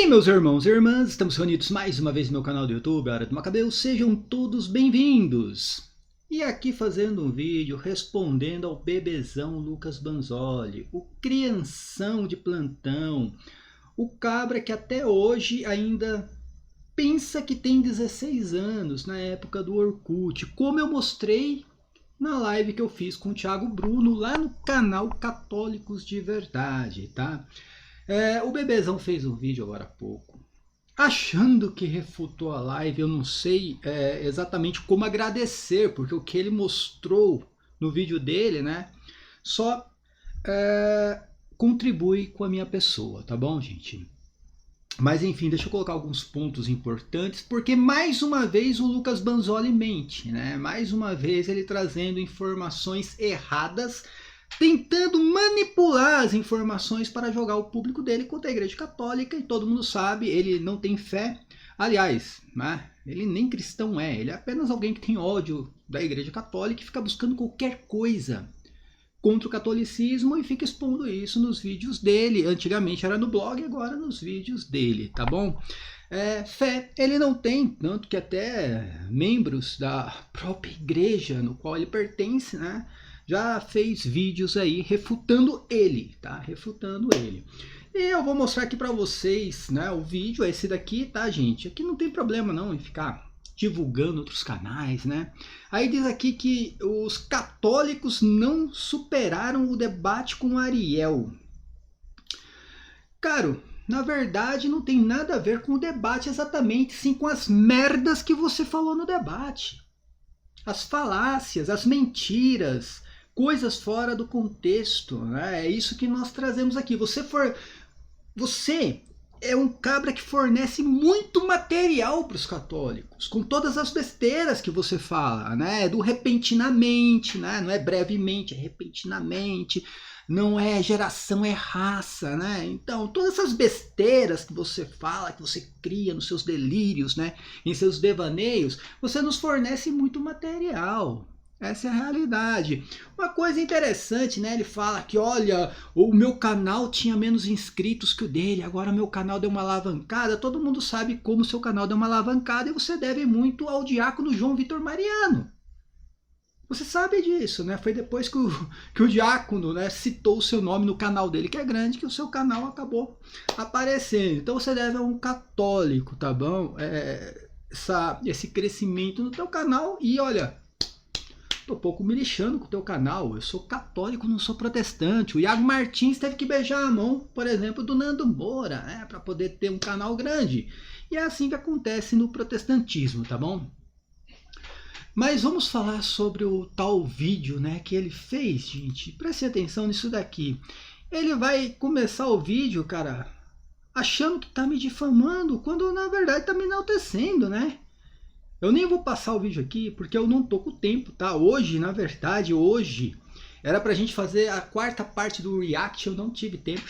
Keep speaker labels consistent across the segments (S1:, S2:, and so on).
S1: Bem, meus irmãos e irmãs, estamos reunidos mais uma vez no meu canal do YouTube, A Hora do Macabeu. Sejam todos bem-vindos! E aqui fazendo um vídeo respondendo ao bebezão Lucas Banzoli, o crianção de plantão, o cabra que até hoje ainda pensa que tem 16 anos, na época do Orkut, como eu mostrei na live que eu fiz com o Thiago Bruno lá no canal Católicos de Verdade, tá? O bebezão fez um vídeo agora há pouco, achando que refutou a live. Eu não sei exatamente como agradecer, porque o que ele mostrou no vídeo dele, né, só contribui com a minha pessoa, tá bom, gente? Mas enfim, deixa eu colocar alguns pontos importantes, porque mais uma vez o Lucas Banzoli mente, né? Mais uma vez ele trazendo informações erradas, tentando manipular as informações para jogar o público dele contra a Igreja Católica, e todo mundo sabe, ele não tem fé. Aliás, né, ele nem cristão é, ele é apenas alguém que tem ódio da Igreja Católica e fica buscando qualquer coisa contra o catolicismo e fica expondo isso nos vídeos dele. Antigamente era no blog, agora nos vídeos dele, tá bom? Fé ele não tem, tanto que até membros da própria igreja no qual ele pertence, né, já fez vídeos aí refutando ele, tá? Refutando ele. E eu vou mostrar aqui para vocês, né? O vídeo é esse daqui, tá, gente? Aqui não tem problema não em ficar divulgando outros canais, né? Aí diz aqui que os católicos não superaram o debate com Ariel. Caro, na verdade não tem nada a ver com o debate exatamente, sim com as merdas que você falou no debate. As falácias, as mentiras, coisas fora do contexto, né? É isso que nós trazemos aqui. Você é um cabra que fornece muito material para os católicos, com todas as besteiras que você fala, né? Do repentinamente, né? Não é brevemente, é repentinamente. Não é geração, é raça, né? Então, todas essas besteiras que você fala, que você cria nos seus delírios, né? Em seus devaneios, você nos fornece muito material. Essa é a realidade. Uma coisa interessante, né? Ele fala que, olha, o meu canal tinha menos inscritos que o dele, agora meu canal deu uma alavancada. Todo mundo sabe como o seu canal deu uma alavancada e você deve muito ao diácono João Vitor Mariano. Você sabe disso, né? Foi depois que o diácono, né, citou o seu nome no canal dele, que é grande, que o seu canal acabou aparecendo. Então você deve a um católico, tá bom? Esse crescimento no teu canal. E olha, tô pouco me lixando com o teu canal. Eu sou católico, não sou protestante. O Iago Martins teve que beijar a mão, por exemplo, do Nando Moura, né, para poder ter um canal grande. E é assim que acontece no protestantismo, tá bom? Mas vamos falar sobre o tal vídeo, né, que ele fez, gente. Preste atenção nisso daqui. Ele vai começar o vídeo, cara, achando que tá me difamando, quando na verdade tá me enaltecendo, né? Eu nem vou passar o vídeo aqui, porque eu não tô com tempo, tá? Hoje, na verdade, era pra gente fazer a quarta parte do react, eu não tive tempo,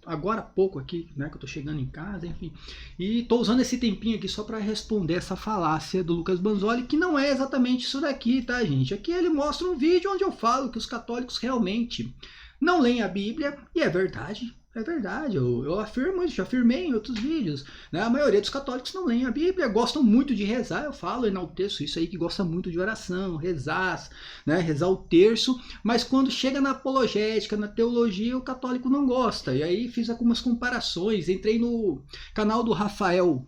S1: agora há pouco aqui, né, que eu tô chegando em casa, enfim. E tô usando esse tempinho aqui só para responder essa falácia do Lucas Banzoli, que não é exatamente isso daqui, tá, gente? Aqui ele mostra um vídeo onde eu falo que os católicos realmente não leem a Bíblia, e é verdade. É verdade, eu afirmo isso, já afirmei em outros vídeos, né? A maioria dos católicos não leem a Bíblia, gostam muito de rezar, eu falo, enalteço isso aí, que gosta muito de oração, rezar, né? Rezar o terço, mas quando chega na apologética, na teologia, o católico não gosta. E aí fiz algumas comparações, entrei no canal do Rafael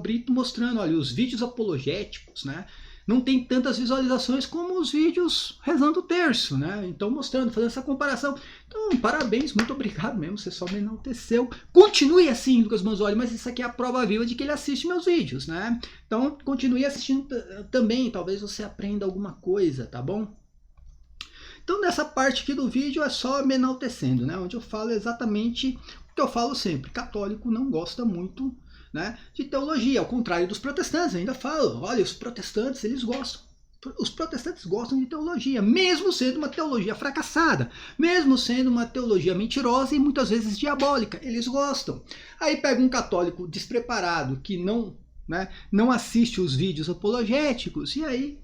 S1: Brito, mostrando, olha, os vídeos apologéticos, né? Não tem tantas visualizações como os vídeos rezando o terço, né? Então mostrando, fazendo essa comparação. Então, parabéns, muito obrigado mesmo, você só me enalteceu. Continue assim, Lucas Banzoli, mas isso aqui é a prova viva de que ele assiste meus vídeos, né? Então, continue assistindo também, talvez você aprenda alguma coisa, tá bom? Então, nessa parte aqui do vídeo é só me enaltecendo, né? Onde eu falo exatamente o que eu falo sempre. Católico não gosta muito, né, de teologia, ao contrário dos protestantes. Eu ainda falo, olha, os protestantes, eles gostam. Os protestantes gostam de teologia, mesmo sendo uma teologia fracassada, mesmo sendo uma teologia mentirosa e muitas vezes diabólica, eles gostam. Aí pega um católico despreparado que não assiste os vídeos apologéticos e aí,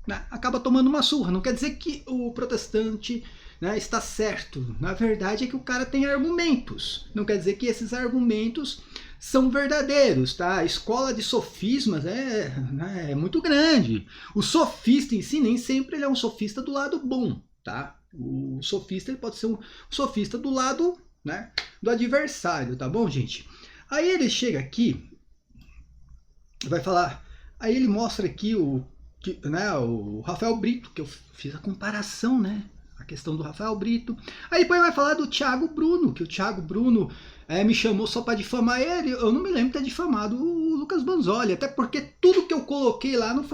S1: né, acaba tomando uma surra. Não quer dizer que o protestante né, está certo. Na verdade é que o cara tem argumentos. Não quer dizer que esses argumentos são verdadeiros, tá? A escola de sofismas é muito grande. O sofista em si nem sempre ele é um sofista do lado bom, tá? O sofista ele pode ser um sofista do lado, né, do adversário, tá bom, gente? Aí ele chega aqui, vai falar, aí ele mostra aqui o Rafael Brito, que eu fiz a comparação, né? A questão do Rafael Brito. Aí depois vai falar do Thiago Bruno, que o Thiago Bruno me chamou só para difamar ele. Eu não me lembro de ter difamado o Lucas Banzoli, até porque tudo que eu coloquei lá não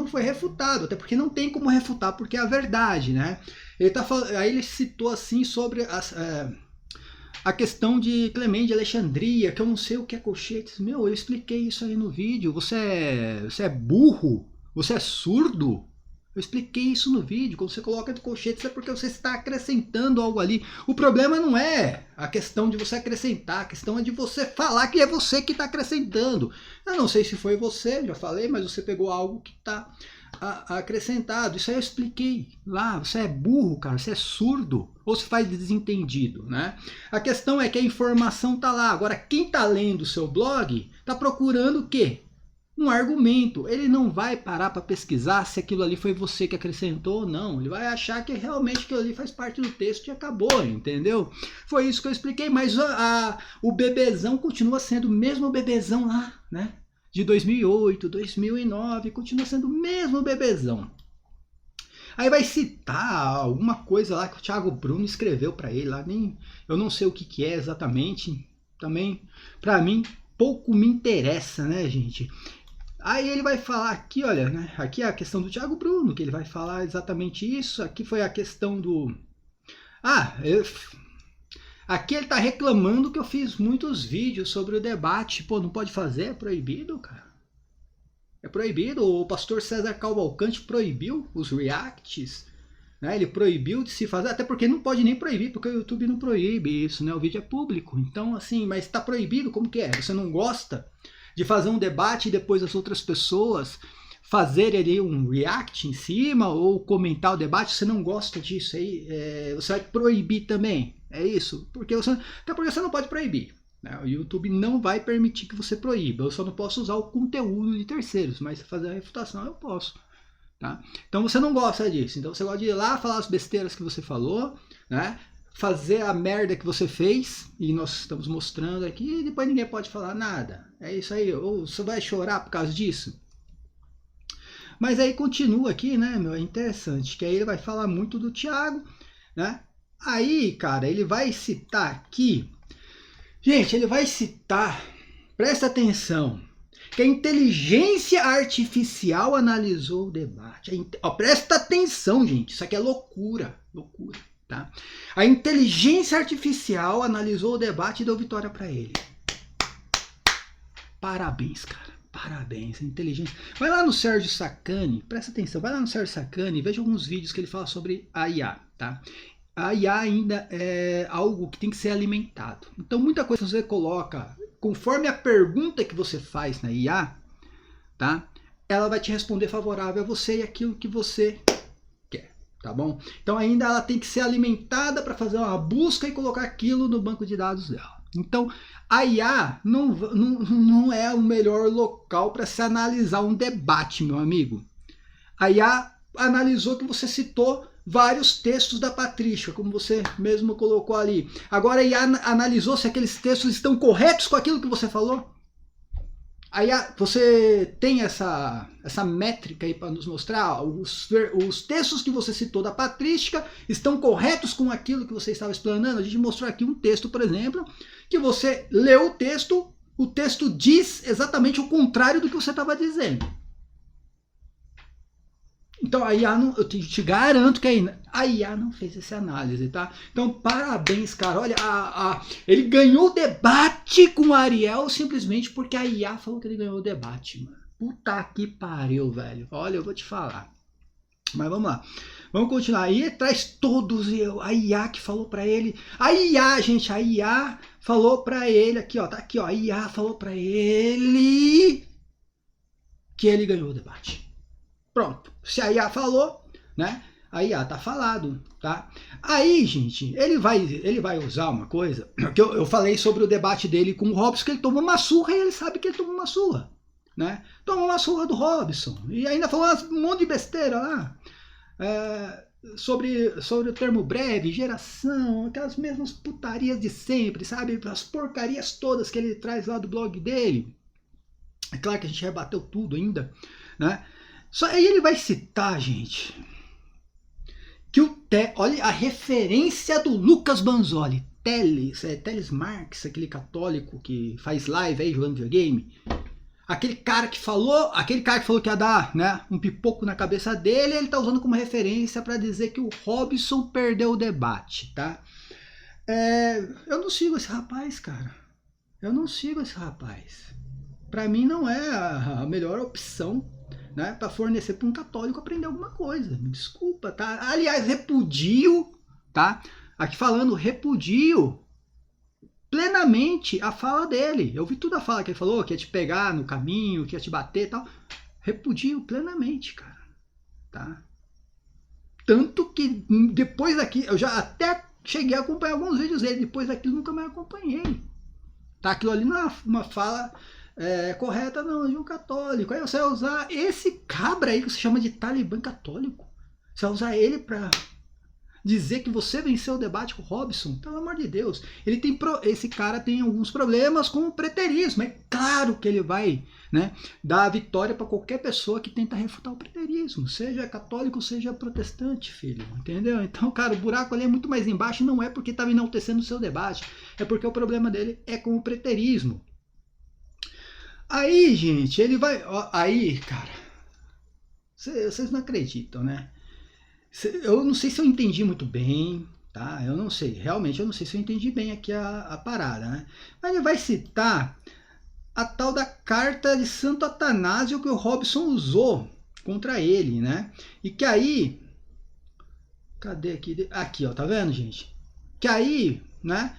S1: foi refutado, até porque não tem como refutar, porque é a verdade, né? Aí ele citou assim sobre a questão de Clemente de Alexandria, que eu não sei o que é colchetes. Meu, eu expliquei isso aí no vídeo. Você é burro? Você é surdo? Eu expliquei isso no vídeo. Quando você coloca de colchetes é porque você está acrescentando algo ali. O problema não é a questão de você acrescentar, a questão é de você falar que é você que está acrescentando. Eu não sei se foi você, já falei, mas você pegou algo que está acrescentado. Isso aí eu expliquei lá. Você é burro, cara, você é surdo, ou se faz desentendido, né? A questão é que a informação tá lá. Agora, quem tá lendo o seu blog tá procurando o quê? Um argumento. Ele não vai parar para pesquisar se aquilo ali foi você que acrescentou ou não. Ele vai achar que realmente aquilo ali faz parte do texto e acabou, entendeu? Foi isso que eu expliquei, mas o bebezão continua sendo o mesmo bebezão lá, né? De 2008, 2009, continua sendo o mesmo bebezão. Aí vai citar alguma coisa lá que o Thiago Bruno escreveu para ele lá, eu não sei o que é exatamente, também para mim pouco me interessa, né, gente? Aí ele vai falar aqui, olha, né, aqui é a questão do Thiago Bruno, que ele vai falar exatamente isso, aqui foi a questão do... Aqui ele tá reclamando que eu fiz muitos vídeos sobre o debate. Pô, não pode fazer? É proibido, cara. É proibido. O pastor César Cavalcante proibiu os reacts, né? Ele proibiu de se fazer, até porque não pode nem proibir, porque o YouTube não proíbe isso, né? O vídeo é público. Então, assim, mas tá proibido, como que é? Você não gosta de fazer um debate e depois as outras pessoas fazerem ali um react em cima ou comentar o debate, você não gosta disso aí, você vai proibir também. É isso? Até porque você não pode proibir, né? O YouTube não vai permitir que você proíba. Eu só não posso usar o conteúdo de terceiros, mas fazer a refutação eu posso. Tá? Então você não gosta disso. Então você gosta de ir lá falar as besteiras que você falou, né? Fazer a merda que você fez, e nós estamos mostrando aqui, e depois ninguém pode falar nada. É isso aí. Ou você vai chorar por causa disso? Mas aí continua aqui, né, meu? É interessante, que aí ele vai falar muito do Thiago, né? Aí, cara, ele vai citar aqui, gente, ele vai citar, presta atenção, que a inteligência artificial analisou o debate. Presta atenção, gente, isso aqui é loucura, loucura, tá? A inteligência artificial analisou o debate e deu vitória para ele. Parabéns, cara. Parabéns, inteligência. Vai lá no Sérgio Sacani, presta atenção, vai lá no Sérgio Sacani e veja alguns vídeos que ele fala sobre a IA, tá? A IA ainda é algo que tem que ser alimentado. Então, muita coisa você coloca, conforme a pergunta que você faz na IA, tá? Ela vai te responder favorável a você e aquilo que você quer, tá bom? Então, ainda ela tem que ser alimentada para fazer uma busca e colocar aquilo no banco de dados dela. Então, a IA não é o melhor local para se analisar um debate, meu amigo. A IA analisou que você citou vários textos da patrística, como você mesmo colocou ali. Agora a IA analisou se aqueles textos estão corretos com aquilo que você falou. Aí você tem essa métrica aí para nos mostrar, os textos que você citou da patrística estão corretos com aquilo que você estava explanando. A gente mostrou aqui um texto, por exemplo, que você leu o texto diz exatamente o contrário do que você estava dizendo. Então a IA eu te garanto que a IA não fez essa análise, tá? Então parabéns, cara. Olha, ele ganhou o debate com o Ariel simplesmente porque a IA falou que ele ganhou o debate, mano. Puta que pariu, velho. Olha, eu vou te falar. Mas vamos lá. Vamos continuar. Aí traz todos a IA que falou pra ele. A IA, gente, a IA falou pra ele aqui, ó. Tá aqui, ó. A IA falou pra ele que ele ganhou o debate. Pronto, se a IA falou, né? Aí, tá falado, tá? Aí, gente, ele vai usar uma coisa, que eu falei sobre o debate dele com o Robson, que ele tomou uma surra e ele sabe que ele tomou uma surra, né? Tomou uma surra do Robson, e ainda falou um monte de besteira lá, sobre o termo breve, geração, aquelas mesmas putarias de sempre, sabe? As porcarias todas que ele traz lá do blog dele. É claro que a gente rebateu tudo ainda, né? Só aí ele vai citar, gente, que olha a referência do Lucas Banzoli, Teles Marx, aquele católico que faz live aí jogando videogame. Aquele cara que falou que ia dar, né, um pipoco na cabeça dele, ele tá usando como referência para dizer que o Robson perdeu o debate, tá? Eu não sigo esse rapaz, cara. Eu não sigo esse rapaz. Para mim não é a melhor opção, né, para fornecer para um católico aprender alguma coisa. Me desculpa, tá? Aliás, repudio, tá? Aqui falando, repudio plenamente a fala dele. Eu vi toda a fala que ele falou, que ia te pegar no caminho, que ia te bater e tal. Repudio plenamente, cara. Tá? Tanto que depois daqui, eu já até cheguei a acompanhar alguns vídeos dele, depois daquilo nunca mais acompanhei. Tá? Aquilo ali não é uma fala correta não, de um católico. Aí você vai usar esse cabra aí que você chama de talibã católico. Você vai usar ele pra dizer que você venceu o debate com o Robson, pelo amor de Deus. Esse cara tem alguns problemas com o preterismo. É claro que ele vai, né, dar a vitória para qualquer pessoa que tenta refutar o preterismo, seja católico, seja protestante, filho. Entendeu? Então, cara, o buraco ali é muito mais embaixo, não é porque estava enaltecendo o seu debate, é porque o problema dele é com o preterismo. Aí, gente, ele vai... Aí, cara, vocês não acreditam, né? Eu não sei se eu entendi muito bem, tá? Eu não sei, realmente eu não sei se eu entendi bem aqui a parada, né? Mas ele vai citar a tal da carta de Santo Atanásio que o Robson usou contra ele, né? E que aí... Cadê aqui? Aqui, ó, tá vendo, gente? Que aí, né?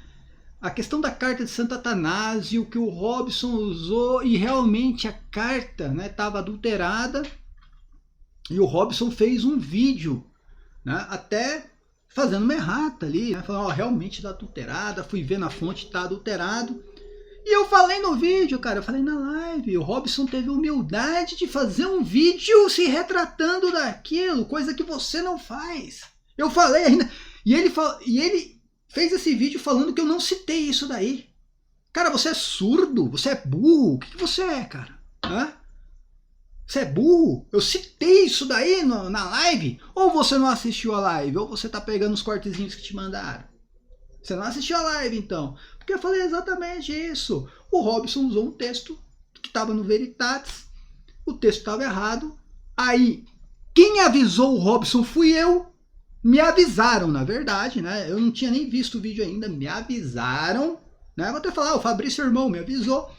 S1: A questão da carta de Santo Atanásio que o Robson usou e realmente a carta, né, estava adulterada e o Robson fez um vídeo, né, até fazendo uma errata ali, né, falando, realmente está adulterada, fui ver na fonte, está adulterado. E eu falei no vídeo, cara, eu falei na live, o Robson teve humildade de fazer um vídeo se retratando daquilo, coisa que você não faz. Eu falei ainda, e ele fez esse vídeo falando que eu não citei isso daí. Cara, você é surdo? Você é burro? O que você é, cara? Hã? Você é burro? Eu citei isso daí na live? Ou você não assistiu a live? Ou você tá pegando os cortezinhos que te mandaram? Você não assistiu a live, então? Porque eu falei exatamente isso. O Robson usou um texto que estava no Veritatis. O texto estava errado. Aí, quem avisou o Robson fui eu. Me avisaram, na verdade, né? Eu não tinha nem visto o vídeo ainda, me avisaram, né? Vou até falar, o Fabrício, irmão, me avisou.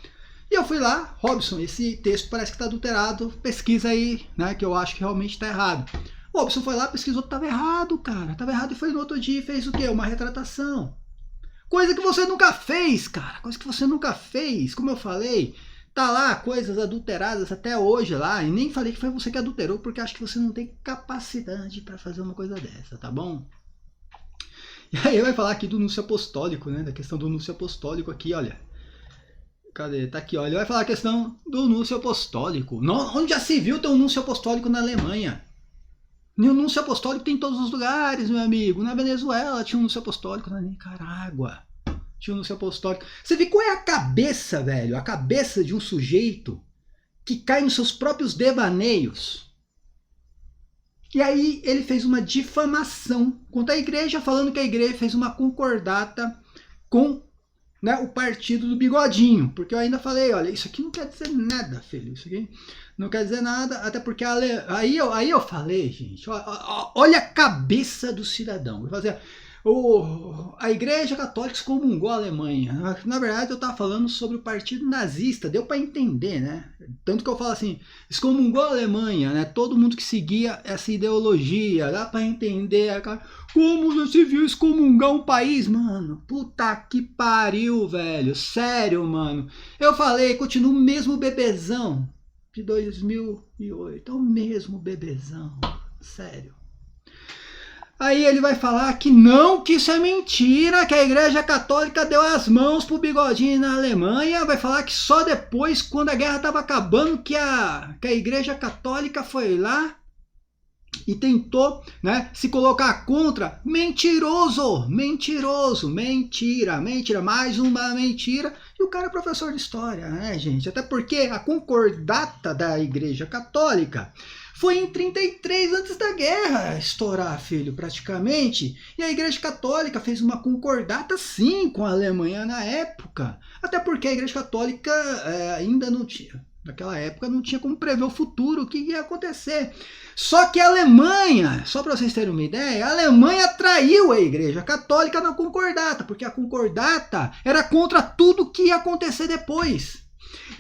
S1: E eu fui lá, Robson, esse texto parece que está adulterado, pesquisa aí, né? Que eu acho que realmente está errado. O Robson foi lá, pesquisou que estava errado, cara. Estava errado e foi no outro dia e fez o quê? Uma retratação. Coisa que você nunca fez, cara. Coisa que você nunca fez. Como eu falei, tá lá coisas adulteradas até hoje lá. E nem falei que foi você que adulterou, porque acho que você não tem capacidade para fazer uma coisa dessa, tá bom? E aí ele vai falar aqui do núncio apostólico, né? Da questão do núncio apostólico aqui, olha. Cadê? Tá aqui, ó. Ele vai falar a questão do núncio apostólico. Onde já se viu ter um núncio apostólico na Alemanha? O núncio apostólico tem em todos os lugares, meu amigo. Na Venezuela tinha um núncio apostólico, na Nicarágua tinha um núncio apostólico. Você vê qual é a cabeça, velho? A cabeça de um sujeito que cai nos seus próprios devaneios. E aí ele fez uma difamação contra a igreja, falando que a igreja fez uma concordata com, né, o partido do Bigodinho. Porque eu ainda falei, olha, isso aqui não quer dizer nada, filho. Isso aqui não quer dizer nada, até porque aí eu falei, gente, olha a cabeça do cidadão. Eu fazia, a igreja católica excomungou a Alemanha. Na verdade eu estava falando sobre o partido nazista, deu para entender, né? Tanto que eu falo assim, excomungou a Alemanha, né? Todo mundo que seguia essa ideologia, dá para entender, cara. Como você viu excomungar um país, mano? Puta que pariu, velho. Sério, mano. Eu falei, continuo o mesmo bebezão de 2008. É o mesmo bebezão. Sério. Aí ele vai falar que não, que isso é mentira, que a Igreja Católica deu as mãos pro Bigodinho na Alemanha. Vai falar que só depois, quando a guerra estava acabando, que a Igreja Católica foi lá e tentou, né, se colocar contra. Mentiroso, mentiroso, mentira, mentira, mais uma mentira. E o cara é professor de história, né, gente? Até porque a concordata da Igreja Católica foi em 33, antes da guerra estourar, filho, praticamente. E a Igreja Católica fez uma concordata, sim, com a Alemanha na época. Até porque a Igreja Católica ainda não tinha, naquela época, não tinha como prever o futuro, o que ia acontecer. Só que a Alemanha, só para vocês terem uma ideia, a Alemanha traiu a Igreja Católica na concordata, porque a concordata era contra tudo que ia acontecer depois.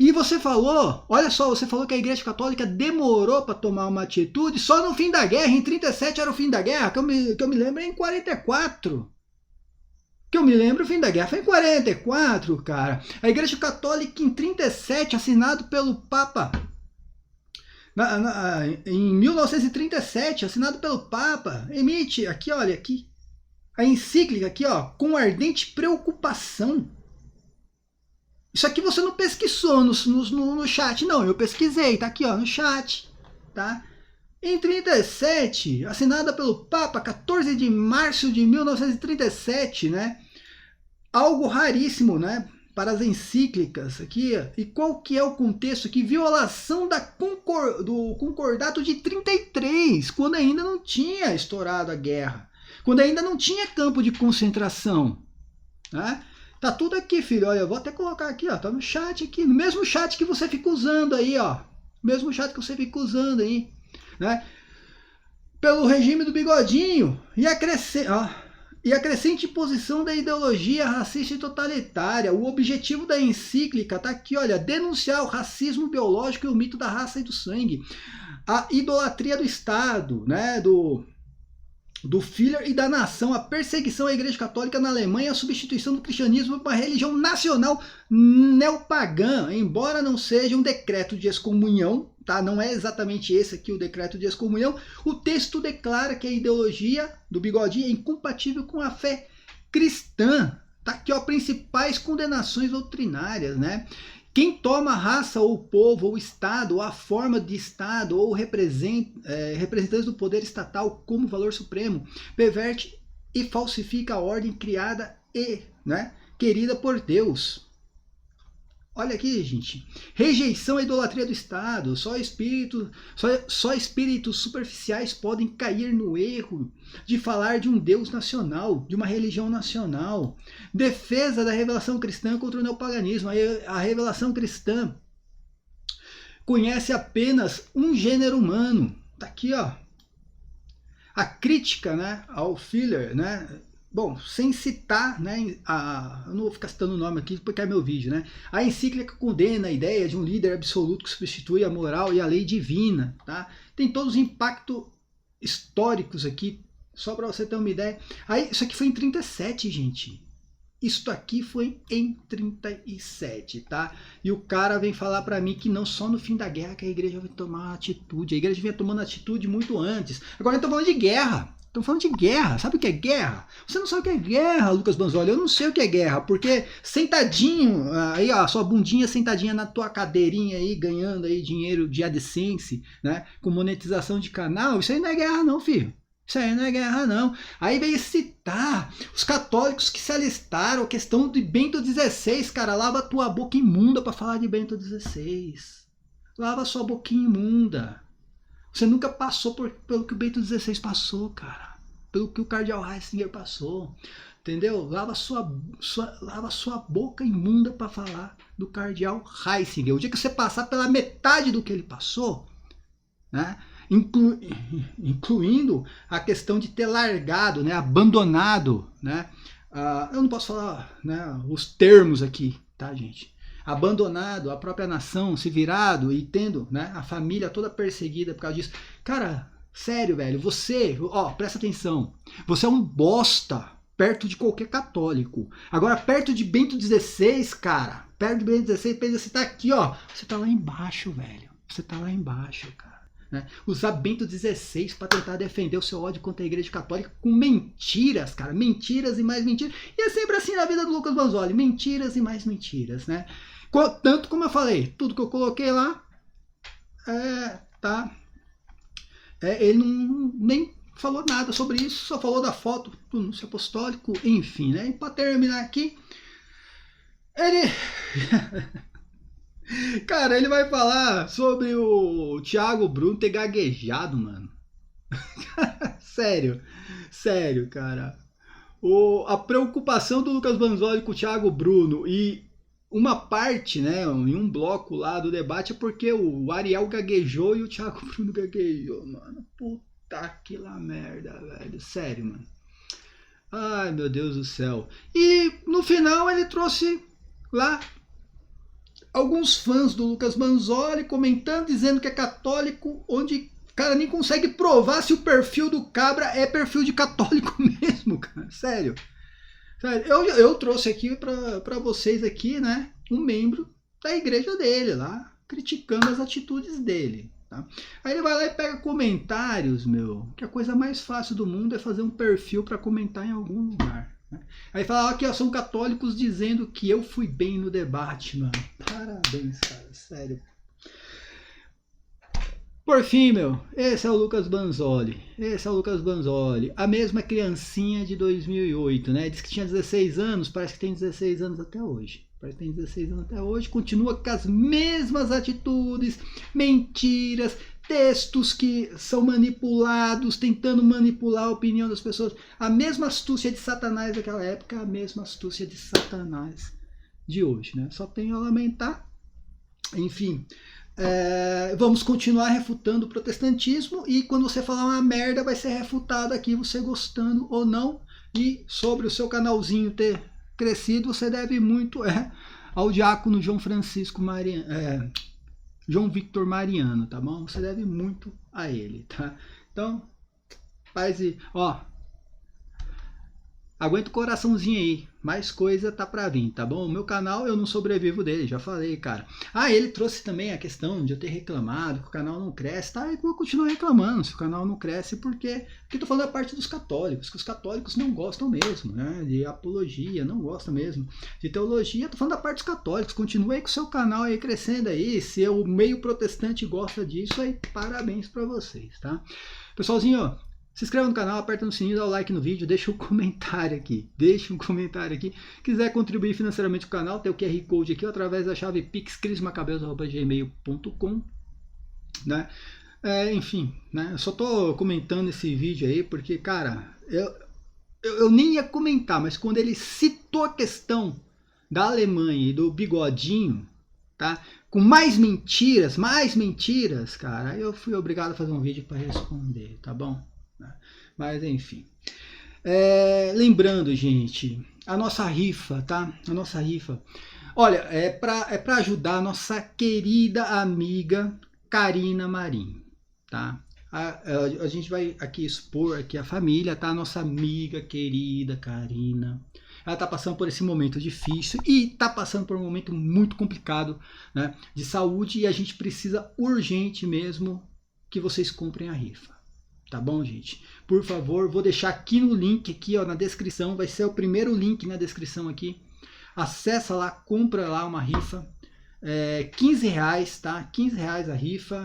S1: E você falou, olha só, você falou que a Igreja Católica demorou para tomar uma atitude só no fim da guerra. Em 37 era o fim da guerra, que eu me lembro é em 44. Que eu me lembro, o fim da guerra foi em 44, cara. A Igreja Católica em 37, assinado pelo Papa, em 1937, assinado pelo Papa, emite, aqui, olha, aqui, a encíclica, aqui, ó, com ardente preocupação. Isso aqui você não pesquisou no chat, não. Eu pesquisei, tá aqui, ó, no chat, tá? Em 37, assinada pelo Papa, 14 de março de 1937, né? Algo raríssimo, né? Para as encíclicas aqui. E qual que é o contexto aqui? Violação do concordato de 33, quando ainda não tinha estourado a guerra, quando ainda não tinha campo de concentração, né? Tá tudo aqui, filho. Olha, eu vou até colocar aqui, ó. Tá no chat aqui. No mesmo chat que você fica usando aí, ó. Mesmo chat que você fica usando aí, né? Pelo regime do Bigodinho. E a crescente imposição da ideologia racista e totalitária. O objetivo da encíclica tá aqui, olha. Denunciar o racismo biológico e o mito da raça e do sangue. A idolatria do Estado, né? Do Führer e da nação, a perseguição à Igreja Católica na Alemanha, a substituição do cristianismo por uma religião nacional neopagã, embora não seja um decreto de excomunhão, tá? Não é exatamente esse aqui o decreto de excomunhão. O texto declara que a ideologia do Bigodinho é incompatível com a fé cristã. Tá aqui, ó, principais condenações doutrinárias, né? Quem toma a raça ou o povo ou o Estado ou a forma de Estado ou representantes do poder estatal como valor supremo, perverte e falsifica a ordem criada e, né, querida por Deus. Olha aqui, gente. Rejeição à idolatria do Estado. Só espíritos superficiais podem cair no erro de falar de um Deus nacional, de uma religião nacional. Defesa da revelação cristã contra o neopaganismo. A revelação cristã conhece apenas um gênero humano. Tá aqui, ó. A crítica, né, ao Führer, né? Bom, sem citar, né, eu não vou ficar citando o nome aqui porque é meu vídeo, né? A encíclica condena a ideia de um líder absoluto que substitui a moral e a lei divina, tá? Tem todos os impactos históricos aqui, só para você ter uma ideia. Aí, isso aqui foi em 37, gente. Isso aqui foi em 37, tá? E o cara vem falar para mim que não só no fim da guerra que a igreja vai tomar uma atitude. A igreja vinha tomando atitude muito antes. Agora eu tô falando de guerra. Estão falando de guerra. Sabe o que é guerra? Você não sabe o que é guerra, Lucas Banzoli. Eu não sei o que é guerra, porque sentadinho, aí ó, sua bundinha sentadinha na tua cadeirinha aí, ganhando aí dinheiro de AdSense, né? Com monetização de canal, isso aí não é guerra não, filho. Isso aí não é guerra não. Aí veio citar os católicos que se alistaram, a questão de Bento XVI, cara. Lava a tua boca imunda para falar de Bento XVI. Lava a sua boquinha imunda. Você nunca passou pelo que o Bento XVI passou, cara. Pelo que o Cardeal Ratzinger passou. Entendeu? Lava sua boca imunda para falar do Cardeal Ratzinger. O dia que você passar pela metade do que ele passou, né? Incluindo a questão de ter largado, né? Abandonado, né? Eu não posso falar, né, os termos aqui, tá, gente? Abandonado a própria nação, se virado e tendo, né, a família toda perseguida por causa disso. Cara, sério, velho, você, ó, presta atenção, você é um bosta perto de qualquer católico. Agora, perto de Bento XVI, cara, perto de Bento XVI, pensa, você tá aqui, ó, você tá lá embaixo, velho, você tá lá embaixo, cara. né? Usar Bento XVI para tentar defender o seu ódio contra a Igreja Católica com mentiras, cara, mentiras e mais mentiras. E é sempre assim na vida do Lucas Vanzolli, mentiras e mais mentiras, né? Tanto como eu falei, tudo que eu coloquei lá, ele nem falou nada sobre isso, só falou da foto do anúncio apostólico, enfim, né? E para terminar aqui, ele cara, ele vai falar sobre o Thiago Bruno ter gaguejado, mano. Sério, cara. A preocupação do Lucas Vanzolli com o Thiago Bruno e uma parte, né, em um bloco lá do debate é porque o Ariel gaguejou e o Thiago Bruno gaguejou, mano. Puta que lá merda, velho. Sério, mano. Ai, meu Deus do céu. E no final ele trouxe lá alguns fãs do Lucas Vanzolli comentando, dizendo que é católico, onde o cara nem consegue provar se o perfil do cabra é perfil de católico mesmo, cara. Sério. Eu trouxe aqui para vocês aqui, né, um membro da igreja dele lá, criticando as atitudes dele. Tá? Aí ele vai lá e pega comentários, que a coisa mais fácil do mundo é fazer um perfil para comentar em algum lugar. Né? Aí fala que são católicos dizendo que eu fui bem no debate, mano. Parabéns, cara, sério. Por fim, esse é o Lucas Vanzolli. A mesma criancinha de 2008, né? Diz que tinha 16 anos, parece que tem 16 anos até hoje. Continua com as mesmas atitudes, mentiras, textos que são manipulados, tentando manipular a opinião das pessoas. A mesma astúcia de Satanás daquela época, a mesma astúcia de Satanás de hoje, né? Só tenho a lamentar. Enfim, vamos continuar refutando o protestantismo e quando você falar uma merda vai ser refutado aqui, você gostando ou não. E sobre o seu canalzinho ter crescido, você deve muito ao diácono João Victor Mariano, tá bom? Você deve muito a ele, tá? Então, paz e... aguenta o coraçãozinho aí, mais coisa tá pra vir, tá bom? O meu canal eu não sobrevivo dele, já falei, cara. Ele trouxe também a questão de eu ter reclamado que o canal não cresce, tá? Eu vou continuar reclamando se o canal não cresce, porque tô falando da parte dos católicos, que os católicos não gostam mesmo, né? De apologia, não gostam mesmo. De teologia, tô falando da parte dos católicos, continue aí com o seu canal aí crescendo aí, se o meio protestante gosta disso aí, parabéns pra vocês, tá? Pessoalzinho, se inscreva no canal, aperta no sininho, dá o like no vídeo, deixa um comentário aqui. Quiser contribuir financeiramente com o canal, tem o QR Code aqui, através da chave pixcrismacabeus@gmail.com, né? Enfim, né? Eu só tô comentando esse vídeo aí porque, cara, eu nem ia comentar, mas quando ele citou a questão da Alemanha e do bigodinho, tá? Com mais mentiras, cara, eu fui obrigado a fazer um vídeo para responder, tá bom? Mas enfim, lembrando, gente, a nossa rifa, tá? Olha, é para ajudar a nossa querida amiga Karina Marim, tá? A gente vai aqui expor aqui a família, tá? A nossa amiga querida Karina. Ela tá passando por esse momento difícil e tá passando por um momento muito complicado, né, de saúde, e a gente precisa urgente mesmo que vocês comprem a rifa. Tá bom, gente? Por favor, vou deixar aqui no link, aqui, ó, na descrição. Vai ser o primeiro link na descrição aqui. Acessa lá, compra lá uma rifa. R$15, tá? R$15 a rifa.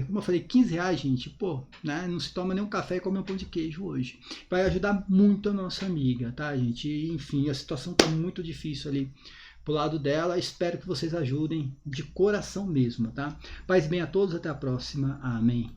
S1: Como eu falei, R$15, gente. Pô, né? Não se toma nem um café e come um pão de queijo hoje. Vai ajudar muito a nossa amiga, tá, gente? Enfim, a situação tá muito difícil ali pro lado dela. Espero que vocês ajudem de coração mesmo, tá? Paz bem a todos, até a próxima. Amém.